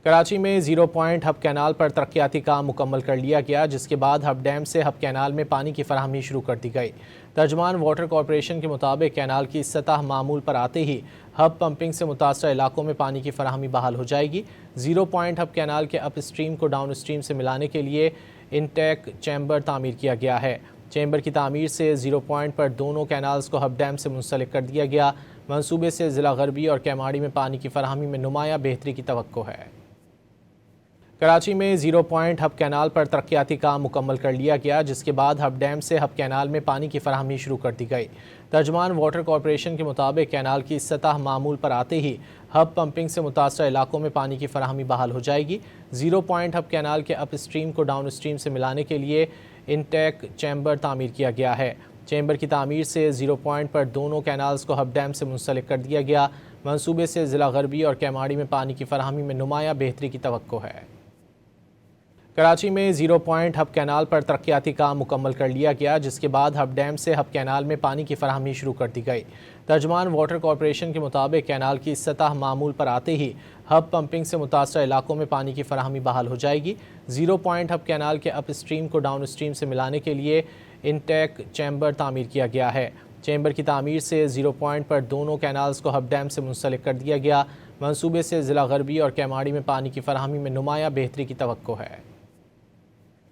کراچی میں zero point hub canal پر ترقیاتی کام مکمل کر لیا گیا، جس کے بعد ہب ڈیم سے ہب کینال میں پانی کی فراہمی شروع کر دی گئی۔ ترجمان واٹر کارپوریشن کے مطابق کینال کی سطح معمول پر آتے ہی ہب پمپنگ سے متاثرہ علاقوں میں پانی کی فراہمی بحال ہو جائے گی۔ زیرو پوائنٹ ہب کینال کے اپ اسٹریم کو ڈاؤن اسٹریم سے ملانے کے لیے انٹیک چیمبر تعمیر کیا گیا ہے۔ چیمبر کی تعمیر سے زیرو پوائنٹ پر دونوں کینالز کو ہب ڈیم سے منسلک کر دیا گیا۔ منصوبے سے ضلع غربی اور کیماڑی میں پانی کی فراہمی میں نمایاں بہتری کی توقع ہے۔ کراچی میں زیرو پوائنٹ ہب کینال پر ترقیاتی کام مکمل کر لیا گیا، جس کے بعد ہب ڈیم سے ہب کینال میں پانی کی فراہمی شروع کر دی گئی۔ ترجمان واٹر کارپوریشن کے مطابق کینال کی سطح معمول پر آتے ہی ہب پمپنگ سے متاثرہ علاقوں میں پانی کی فراہمی بحال ہو جائے گی۔ زیرو پوائنٹ ہب کینال کے اپ اسٹریم کو ڈاؤن اسٹریم سے ملانے کے لیے انٹیک چیمبر تعمیر کیا گیا ہے۔ چیمبر کی تعمیر سے زیرو پوائنٹ پر دونوں کینالز کو ہب ڈیم سے منسلک کر دیا گیا۔ منصوبے سے ضلع غربی اور کیماڑی میں پانی کی فراہمی میں نمایاں بہتری کی توقع ہے۔ کراچی میں زیرو پوائنٹ ہب کینال پر ترقیاتی کام مکمل کر لیا گیا، جس کے بعد ہب ڈیم سے ہب کینال میں پانی کی فراہمی شروع کر دی گئی۔ ترجمان واٹر کارپوریشن کے مطابق کینال کی سطح معمول پر آتے ہی ہب پمپنگ سے متاثرہ علاقوں میں پانی کی فراہمی بحال ہو جائے گی۔ زیرو پوائنٹ ہب کینال کے اپ اسٹریم کو ڈاؤن اسٹریم سے ملانے کے لیے انٹیک چیمبر تعمیر کیا گیا ہے۔ چیمبر کی تعمیر سے زیرو پوائنٹ پر دونوں کینالز کو ہب ڈیم سے منسلک کر دیا گیا۔ منصوبے سے ضلع غربی اور کیماڑی میں پانی کی فراہمی میں نمایاں بہتری کی توقع ہے۔